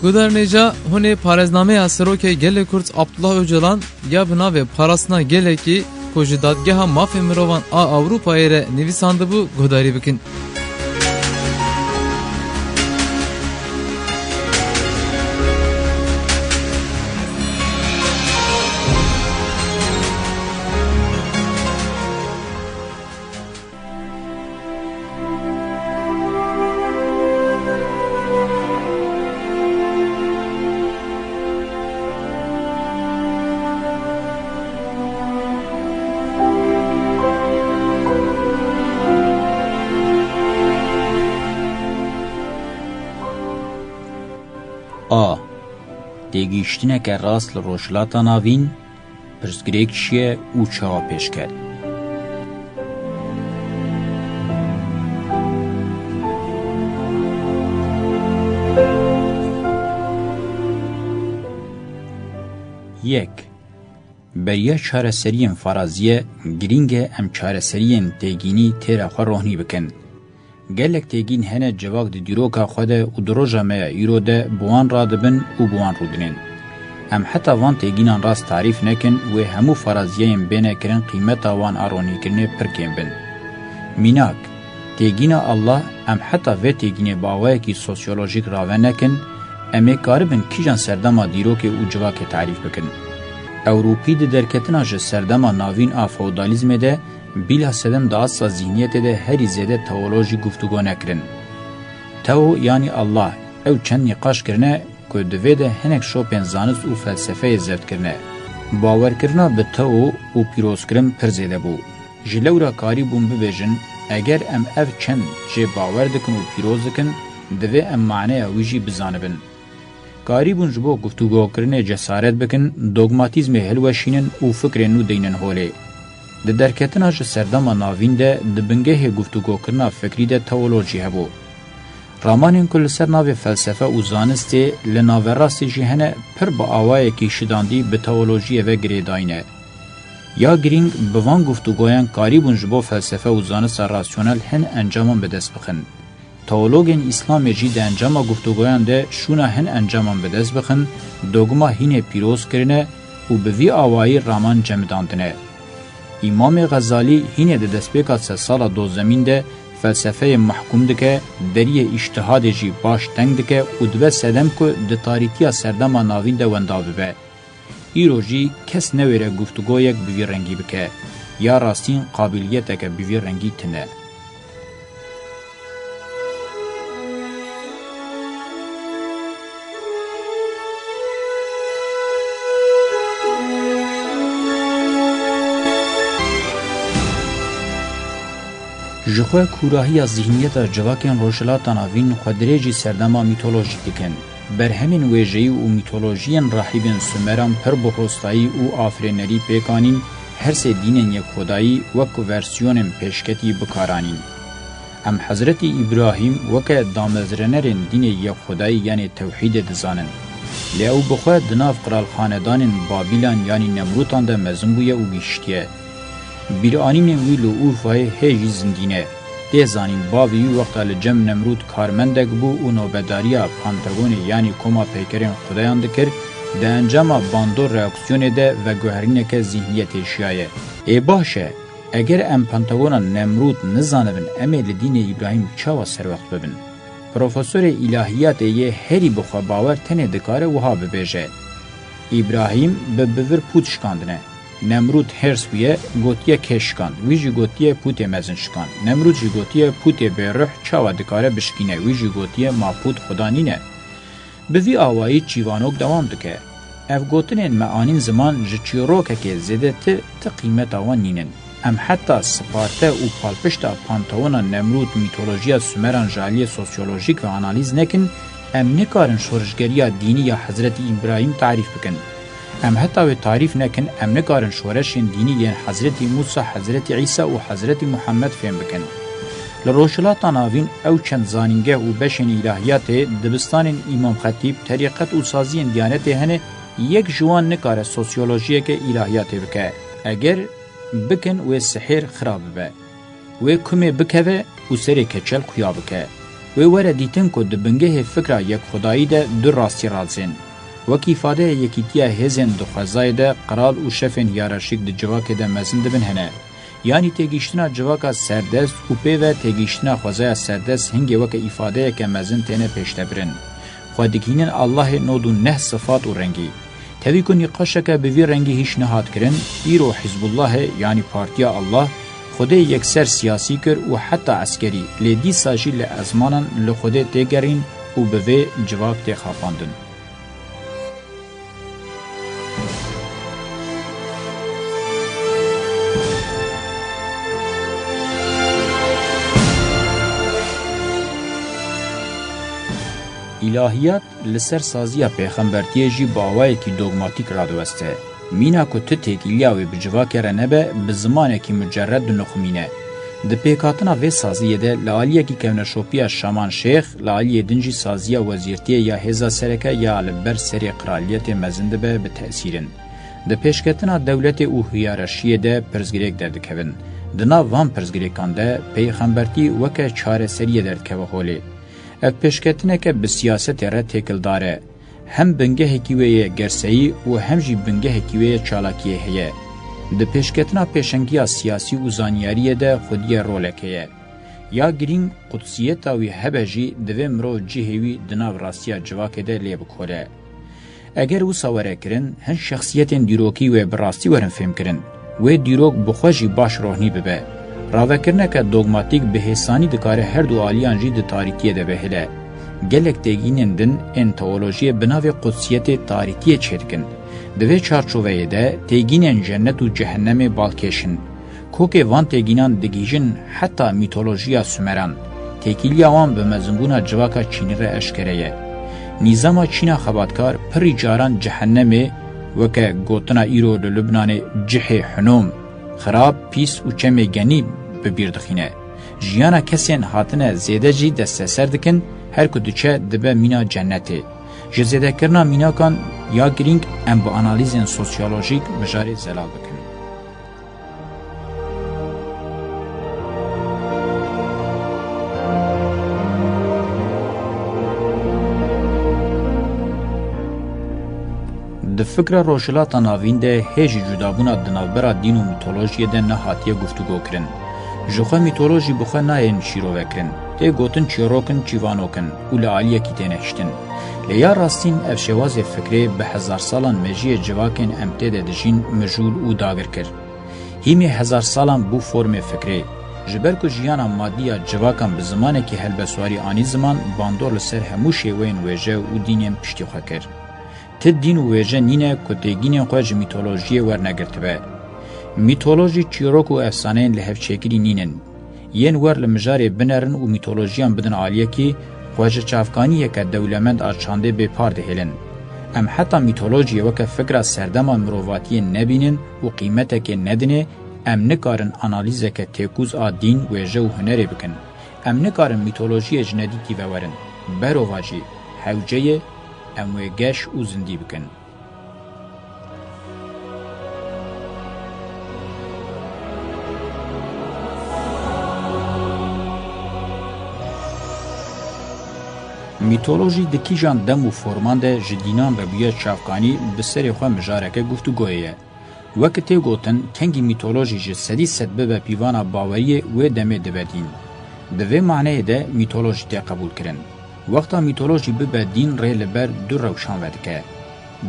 Guderneca hune parezname asroke gele Kurt Abdullah Öcalan ya bina ve parasına gele ki koji dadgeha mafya mirovan a Avrupa ere nivisandı bu gudari bikin. A. Têgihiştineke rast li rojhilata navîn, pirsgirêk çi ye û çawa pêşket. Yek. Beriya çareseriyên faraziye girîng e em çareseriyên têgînî têra xwe rohnî bikin. Gelek têgîn hene cevak di dîroka xwe de û di roja me ya îro de bi wan radibin û bi wan rûdinin. Em heta van têgînan rast tarîf nekin wê hemû faraziyeyên bênekirin qîmeta wan a ronîkirinê pir kêm bin. Mînak, têgîna Allah em heta vê têgînê bawayekî sosyolojîk rave nekin, em ê karibin kîjan serdema dîrokê û civakê tarîf bikin. Ewropî di derketina ji serdema navîn a feodalizmê de bilhassedem da asla zihniyete de herî zêde teolojî guftûgo nekirin. Teo yani Allah ew çend nîqaş kirine ku divê de hinek şopên zanist û felsefeyê zevt kirine. Bawerkirina bi teo û pîrozkirin pir zêde bû. Ji lewra karî bûn bibêjin eger em ev çend jê bawer dikin û pîroz dikin, divê em maneya wî jî bizanibin. Karî bûn ji bo guftûgokirinê cesaret bikin, dogmatîzmê hilweşînin û fikrên nû deynin holê. Di derketina ji serdama navîn de di bingehê guftûgokirina fikrî de teolojî hebû. Ramanên ku li ser navê felsefe û zanistê li naverastê jî hene pir bi awayekî şidandî bi teolojiyê ve girêdayîne. Ya girîng bi van guftûgoyan karî bûn ji bo felsefe û zanista rasyonel hin encaman bi dest bixin. Teologên İslamê jî di encama guftûgoyan de şûna hin encaman bi dest bixin, dogma hînê pîroz kirine û bi vî awayî raman cemidandine. İmam Gazali hine de destpêka se sala dozemîn de felsefeyê mahkûm dike, deriyê îştihadê jî baş teng dike û dibe sedem ku di tarîtiya serdema navîn de wenda bibe. Îro jî kes newêre guftûgoyek bi vî rengî bike, ya rastîn qabiliyeteke bi vî rengî tune. Jixwe kurahiya zihniyeta civakên rojhilata navîn xwedirêjî serdema mîtolojîk dikin. Berhemên wêjeyî û mîtolojiyên rahîbên Sümeran pir bi rostayî û afrênerî pêkanîn, her sê dînên yekxwedayî wek versiyonên pêşketî bikaranîn. Em Hezretî İbrahîm weke damezrenerên dînê yekxwedayî yanê tewhîdê dizanin. Lê ew bi xwe di nav qiralxanedanên Babîlan yanî Nemrûtan de mezin bûye û gîştiye. Bîranînên wî li Urfayê hê jî zindîne. Tê zanîn bavê wî wexta li cem Nemrûd karmendek bû û nobedariya Pentagonê yanî koma peykerên xudayan dikir, di encama bandor reaksiyonê de veguherîneke zihniyetê şiyaye. Ê baş e, eger em Pentagona Nemrûd nizanibin em ê li dînê İbrahîm çawa serwext bibin. Profesorê îlahiyatê yê herî bi xwe bawer tenê dikare wiha bibêje. İbrahîm bi bivir pût şikandine. Nemrûd hers bûye, gotiye kê şikand, wî jî gotiye pûtê mezin şikand. Nemrûd jî gotiye pûtê bêrih çawa dikare bişkîne, wî jî gotiye ma pût xuda nîne. Bi vî awayî çîvanok dewam dike. Ev gotinên me anîn ziman ji çîrokekê zêdetir ti qîmeta wan nînin. Em heta Sparte û palpişta Pantewona Nemrûd mîtolojiya Sümeran jaliyê sosyolojîk ve analîz nekin, em nikarin şorjgeriya dînî ya Hezretî İbrahîm tarîf bikin. Em heta wê tarîf nekin, em nikarin şoreşên dînî yên Hezretî Musa, Hezretî İsa û Hezretî Muhammed fêm bikin. Li rojhilata navîn ew çend zanîngeh û beşên îlahiyatê dibistanên İmam Xetîb, terîqet û saziyên Diyanetê hene, yek ji wan nikare sosyolojiyeke îlahiyatê bike. Eger bikin wê sihêr xirab bibe. Wê kumê bikeve û serê keçel xuya bike. و وره دیتن که دبنگه فکر یک خدایی ده دو راستی رازین. وکی ifade یکیتیا هزن دو خزای ده قرال و شفن یارشیک ده جواک ده مزن دبن هنه. یعنی تگیشتنا جواک سردست و پیوه تگیشتنا خوزای سردست هنگی وک ifade که مزن تینه پیشته برن. خودکینن الله نودو نه صفات و رنگی. تبی کنی قشک به وی رنگی هیچ نهاد کرن ایرو حزب الله یعنی پارتیا الله خود یکسر سیاسی کر و حتی عسکری لیدی ساجی لازمانن لخود تگرین و به وی جواب تخافاندن. الهیات لسر سازیا پیغمبرتیه جی باوای کی دوگماتیک رادوسته مینا کو ته تکیلیاوی بجوا کره نبه به زمانه کی مجرد نخمینه د پیکاتنا و سازیه ده لالیه کی کونه شوپیا شامان شیخ لالیه دنجی سازیا وزیرتیه یا هزا سرکه یا لبر سری قرالیت مزنده به تأثیرن د پیشکتنا دولت او هیارشیه ده پرزگریک دردکوین دنا وان پرزگریکان ده پیغمبرتی وکه چاره سریه دردکوه هولی اف پیشکتنه که به سیاست را تکل داره هم بنگه هکیوه گرسایی و هم جی بنگه هکیوه چالاکیه هیه. ده پیشکتنا پیشنگی سیاسی و زانیاریه ده خودی رولکیه. یا گرین قدسیت وی هبه جی دوی مرو جیهوی دناو راستیا جواکه ده لیب کوله. اگر او سواره کرن هن شخصیت دیروکی و براستی ورن فهم کرن و دیروک بخوشی باش روحنی ببه. راوکرنه که دوگماتیک به حسانی دکاره هر دو آلیان جی ده تاریکیه ده بهله. گلک تگینن دن انتولوژی بناو قدسیت تاریکیه چیدکن. دوی چارچوبه ده تگینن جنت و جهنم بالکشن. کوک وان تگینان دگیجن حتی میتولوژیا سومران. تکیلی آوان به مزنگونا جواکا چینی را اشکره. نظام چینا خباتکار پری جاران جهنمه وکه گوتنا ایرو لبنان جه حنوم خراب پیس و چمه گنی ببیردخینه. جیانا کسین هاتنه زیده جی دست سر دکن هر کدوچه دبه مینا جنته. جزیده کرنا مینا کان یا گرینگ ام با انالیزن سوسیولوژیک بجاری زلال بکن. د فکر روشلاتا ناوین ده هیجی جدابونا دنالبرا دین و میتولوژی ده نهاتیه گفتگو کرن. جوخه میتولوژی بخواه ناین شیرو وکرن. ته گوتن چیروکن چیوانوکن و لعالیه کی تنهشتن. لیا راستین افشواز فکری به 1000 سالان مجی جواکن امته ده دجین مجول و داگر کر. هیمی 1000 سالان بو فرم فکری. جبر کو جیانا مادیا جواکن به زمانه که هلبسواری آنی زمان باندور لسر هموشی وین ویجه و دینیم پشتی خواه کر. ته دین و ویجه نینه که تگین خواه میتولوژی ورنگرتبه. میتولوژی چیروک و افسانه لحفچکری نینن. ین ور لمجاری بنرن و میتولوژیان بدن عالیه کی خواجه چافکانیه که دولمند آرچانده به پارده هلن. ام حتی میتولوژی وکه فکر سردما مروواتی نبینن و قیمته که ندنه ام نکارن انالیزه که تکوز آدین ویجه و هنره بکن. ام نکارن میتولوژی جندی تی بورن. برواجی حوجه ام ویگش و زندی بکن. میتولوژی دکی جان دم و فرمان ده جدینان ربیه چافکانی بسری خواه مجارکه گفتگویه. وقتی گوتن کنگی میتولوژی جسدی صدبه به پیوانا باوریه و دمه دبدین. دوی معنی ده میتولوژی ده قبول کرن. وقتا میتولوژی به دین ری لبر دو روشان ودکه.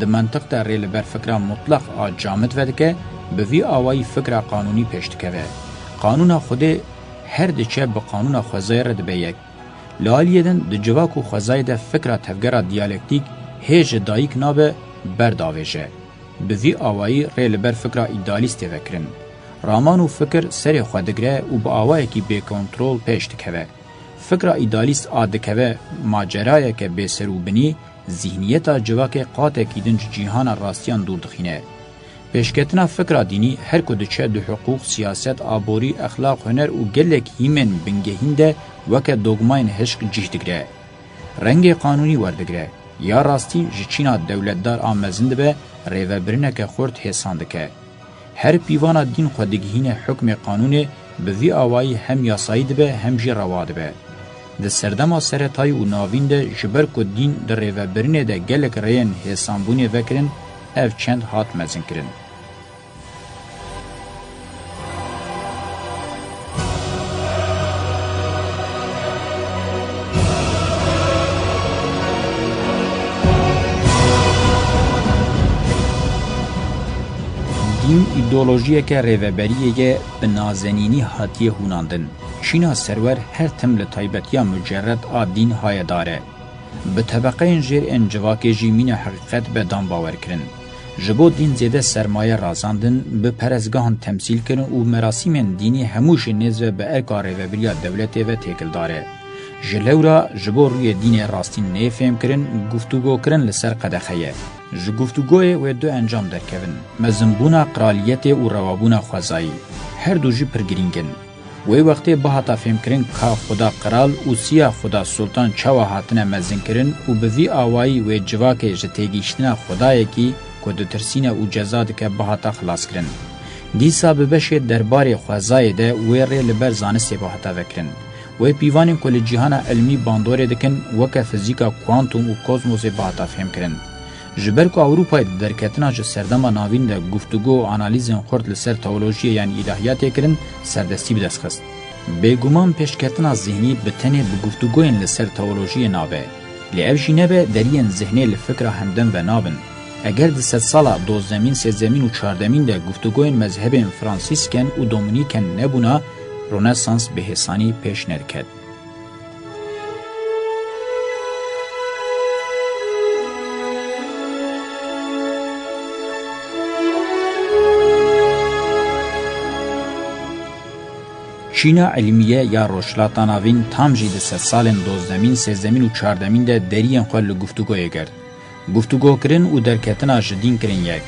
ده منطق ده ری لبر فکر مطلق آجامت ودکه به وی آوائی فکر قانونی پشتکه و. قانون خوده هر دچه به قانون خوزای رد به یک. لالیدن د جواکو خوزای ده فکر تفگره دیالکتیک هیج دایک نابه برداویجه. به وی آوائی ریل بر فکر ایدالیست وکرن. رامانو فکر سری خودگره و با آوائی که بی کنترول پیشت که. فکر ایدالیست آدکه ماجرای که بی سروبنی ذهنیتا جواک قاطع کیدنج جیهان راستیان دور دخینه. پیشکتنا فکر دینی هر کدچه دو حقوق سیاست آبوری اخلاق هنر و گلک هیمن بنگهینده وکه دوگماین هشک جیشتگره. رنگ قانونی وردگره. یا راستی جچینا دولتدار آمزند به ریوبرینه که خورد حسانده که. هر پیوانا دین خودگهین حکم قانونه به وی آوائی هم یاسایی به هم جی رواد به. د سردما سرطای و ناوین ده جبر کو دین در ریوبرینه ده گلک ریین حسانبونی وکرن اف چند هات مزن کرن. دین ایدئولوژیه که ریوبریه به نازنینی هاتیه هوناندن. چینا سرور هر تم لطایبتیا مجرد آدین های داره. به طبقه انجیر انجواک جیمین حقیقت به دان باور کرن. جبو دین زیده سرمایه رازاندن به پرزگاهان تمثیل کرن و مراسم دینی هموش نزوه به ارکا ریوبریا دولتی و تیکل داره. جلورا جبو روی دین راستین نیفهم کرن گفتگو کرن لسر قدخیه. گفتگوی و دو انجام درکوین. مزنبونا قرالیت و روابونا خوزایی. هر دو جی پرگرینگن. وی وقتی با هتا فهم کرن که خدا قرال و سیا خدا سلطان چوا هاتنه مزن کرن و به وی آوائی و جواک جتیگیشتنا خدای کی که دو ترسینه و جزاد که با هتا خلاص کرن. دیسا ببشه دربار خوزای ده وی ری لبر زانستی با هتا وکرن. وی پیوانین کل جهان علمی باندوره دکن وکه فیزیکا کوانتوم و کوزموس با هتا فهم کرن. جبر کو اروپای درکتنا ج سردما ناوین ده گفتگو و انالیزن خورد لسر تئولوژی یعنی الهیات کرن سردستی بدست خست. بگومان پیشکتنا ذهنی بتنه به گفتگوین لسر تئولوژی نابه. لعبشی نبه درین ذهنی لفکر همدن و نابن. اگر ده 100 سالا دوزدمین، سیزدمین و چهاردمین ده گفتگوین مذهب فرانسیسکن و دومینیکن نبونا رنسانس به حسانی پیش نرکد. چینا علمیه یا روشلاتا ناوین تام جی ده 100 سالن دوزدمین، سیزدمین و چهاردمین ده درین خواه لگفتگوی کرد. گفتگو کرن و درکتنا جدین کرن یک.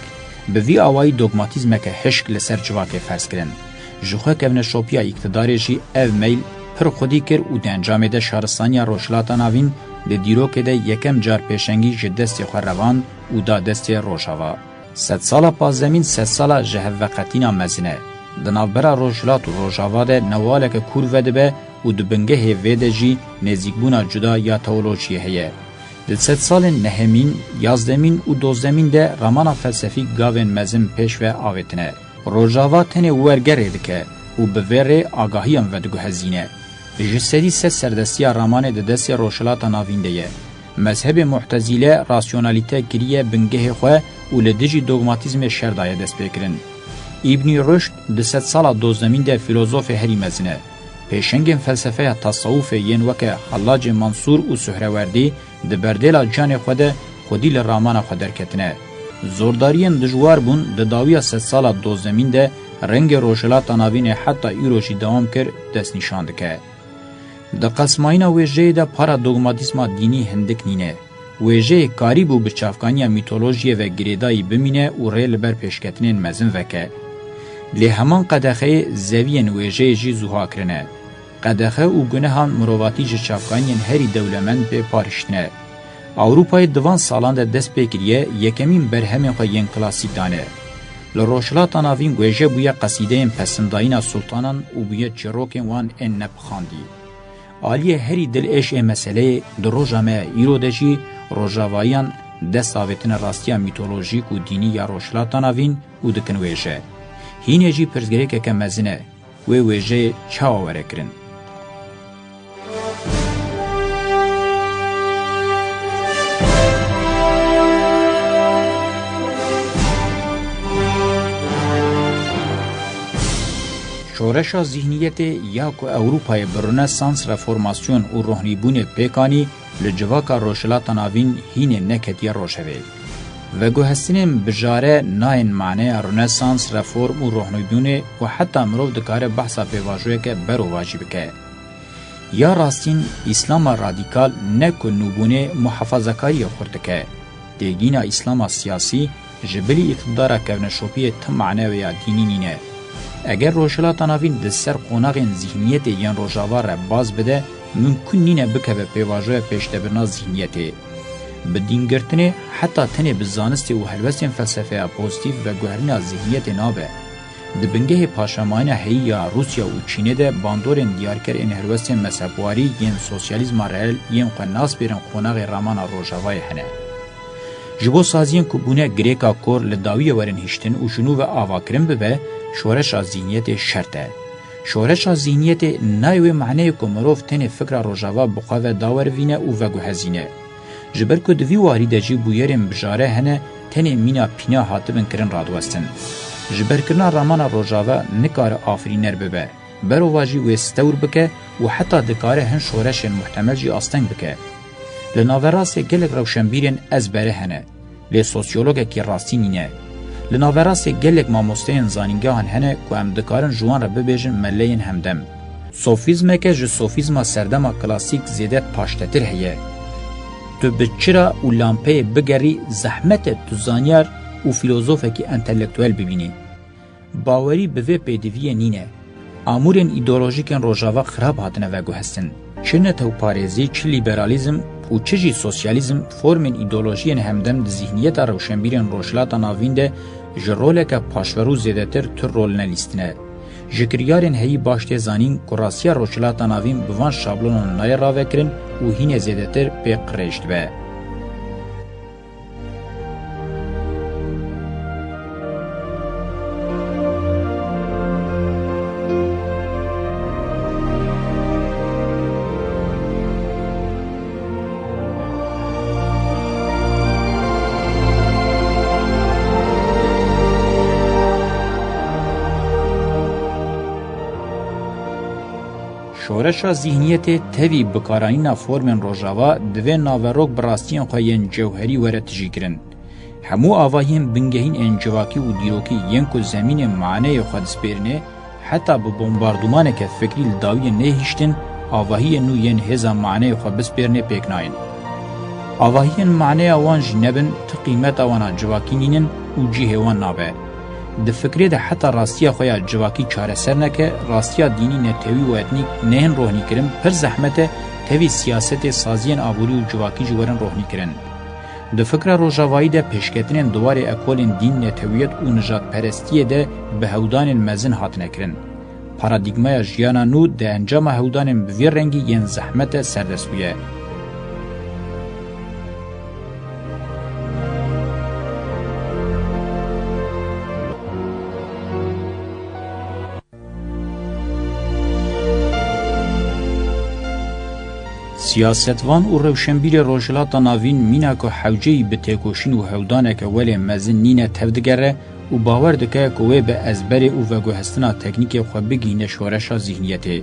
به وی آوائی دوگماتیزم که حشک لسر جواک فرس کرن. جوخه کون شوپیا اقتداری جی او میل پر خودی کر و ده انجام ده شهرستانی روشلاتا ناوین ده دیرو که ده یکم جار پیشنگی جدستی خواه روان و ده دستی روشاوا. 100 سالا پازدمین 100 سالا جهو وقتینا مزنه. د ناوبرا روشلات و روژاوا ده نوالک کور وده به و د بنگه ویده جی نزیکبونا جدا یا تئولوژی هیه. د 100 سال نهمین، یازدمین و دوزدمین ده رمانا فلسفی گاوین مزم پیش و آویتنه. روژاوا تنه ورگره دکه و به وره آگاهیم ودگو هزینه. جسدی سه سردستی رمان ده دستی روشلات ناوینده یه. مذهب معتزیله راسیونالیته گریه بنگه خواه و لدجی دوگماتیزم شردایه دست بکرن. ابن رشد د 100 سالا دوزدمین ده فیلوزوف هری مزنه. پیشنگین فلسفه تصوف ین وکه حلاج منصور و سهروردی ده بردیلا جان خوده خودی لرامان خودر کتنه. زوردارین دجوار بون ده داویا 100 سالا دوزدمین ده رنگ روشلات ناوین حتی ایروشی دوام کر دست نشانده که. ده قسماینا ویجه ده پارا دوگماتیسما دینی هندک نینه. ویجه کاری بو بچافکانی میتولوژی و گریدایی بمینه و ریل بر پیشکتنین مزن وکه. لی همان قدخه زوین ویجه جی زوها کرنه. قدخه او گنهان مروواتی جی چافکانین هری دولمند به پارشتنه. اوروپای دوان سالان ده دست بکریه یکمین برهمین خواه کلاسی دانه. لروشلات ناوین ویجه بویا قصیده پسنداین سلطانان و بویا چروکین وان ان نبخاندی. آلیه هری دل ایش مسئله در روژامه ایرو دجی روژاوایان دست آویتن راستیا میتولوژیک و دینی یا روشلات ناوین و دکن ویجه. هینه جی پرزگره که مزنه و ویجه چاو وره کرن. شورش ذهنیت یا که اروپای برنسانس رفورماسیون و روحنیبون پیکانی لجواکا روشلات ناوین هینه نکتیا روشوه. و گوهستین بجاره ناین معنی رنسانس رفورم و روحنیبون و حتی مروف دکار بحثا پیواجوه که برو واجب که. یا راستین اسلام رادیکال نکو نوبونه محافظکاری خورده که. دیگینا اسلام سیاسی جبلی اقتدار کونشوپی تم معنی و یا دینی نینه. اگر روشلات ناوین د سر قوناغین ذهنیت یان روجاوا را باز بده ممکن نینه بکه به پیواجوه پیشتبرنا ذهنیته. بدینگرتنه حتی تنه بزانستی و هلوستین فلسفه پوزیتیو و گوهرین ذهنیت نابه. Dibingehê paşamayîna heyî ya Rusya û Çînê de bandorên diyarkerên helwestên mezhebwarî yên sosyalîzma reel yên xwe nas bêrin qonaxê ramana Rojavayê hene. Ji bo saziyên ku bûne girêka kor li dawiyê werin hiştin û jinû ve avakirin bibe, şoreşa zihniyetê şert e. Şoreşa zihniyetê nayê wê meعنeyê ku mirov tenê fikra Rojava bi xwe ve dawerivîne û veguhezîne. Ji ber ku di vî warî de jî bûyerên bijare hene tenê mîna pîna hatibin kirin radwestin. Ji berkirina ramana Rojava nikare afirîner bibe. Berova jî wê stewr bike û heta dikare hin şoreşên muhtemel jî asteng bike. Li naverasê gelek rewşenbîrên ezbere hene. Lê sosyologekî rastî nîne. Li naverasê gelek mamosteyên zanîngehan hene ku em dikarin ji wan re bibêjin melleyên hemdem. Sofîzmeke ji sofîzma serdema klasîk zêde paştetir heye. Tu bi çira û lampeyê bigerî zehmete tu zanyar û filozofekî entelektûel bibînî. Bawerî bi vê pêdiviyê nîne. Amûrên îdeolojîkên Rojava xirab hatine veguhestin. Çi netewparêzî, çi liberalîzm û çi jî sosyalîzm formên îdeolojiyên hemdem di zihniyeta rewşenbîrên rojhilata navîn de ji roleke paşverû zêdetir tur rol nelîstine. Ji kiryarên heyî baş tê zanîn ku rastiya rojhilata navîn bi van şablonan nayê ravekirin û hînê zêdetir pê qirêj dibe. Şoreşa zihniyetê tevî bikaranîna formên Rojava divê naverok bi rastiyên xwe yên cewherî were tijî kirin. Hemû avahiyên bingehîn ên civakî û dîrokî yên ku zemînên meعنeyê xwe dispêrine, heta bi bombardumaneke fikrî li dawiyê nehîştin, avahiyên nû yên hêza meعنeyê xwe bispêrine pêk nayên. Avahiyên meعنeya wan jî nebin, ti qîmeta wan a civakî nînin û cihê wan nabe. Di fikrê de heta rastiya xwe ya civakî çareser neke, rastiya dînî netewî û etnîk nehên rohnîkirin pir zehmet e tevî siyasetê saziyên aborî û civakî jî werin rohnîkirin. Di fikra Rojavayî de pêşketinên duwarê ekolên dîn, netewiyet û nijadperestiyê de bi hewdanên mezin hatine kirin. Paradigmaya jiyana nû di encama hewdanên bi vê rengî yên zehmete serdest bûye. Siyasetvan û rewşenbîrê rojhilata navîn mîna ku hewceyî bi têkoşîn û hewdaneke welê mezin nîne tev digere û bawer dike ku wê bi ezberê û veguhestina teknîkê xwe bigihîne şoreşa zihniyetê.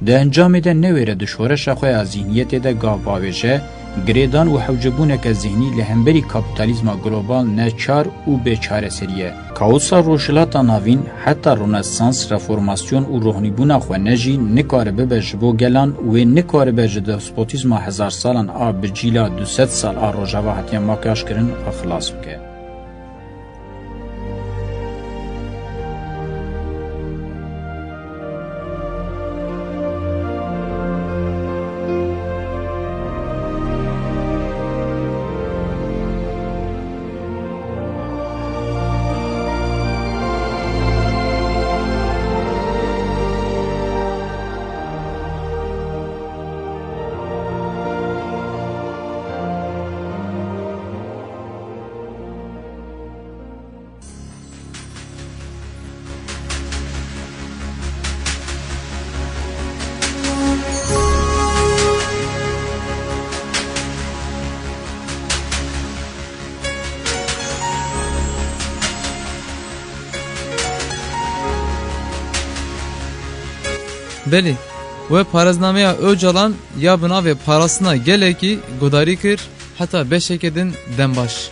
Di encamê de newêre di şoreşa xwe ya zihniyetê de gav bavêje, girêdan û hewcebûneke zihnî li hemberî kapitalizma global neçar û bêçareserî ye. Kaosa rojhilata navîn heta Rönesans, reformasyon û rohnîbûna xwe ne jî nikare bibe ji bo gelan wê nikare ji despotîzma hezar salan a bi cîla 200 sal a Rojava hatiye makyaş kirin xwe xilas bike. Belî, we parêznameya Öcalan ya bina ve parasına gelekî gudarî kir heta beşeke din dembaş.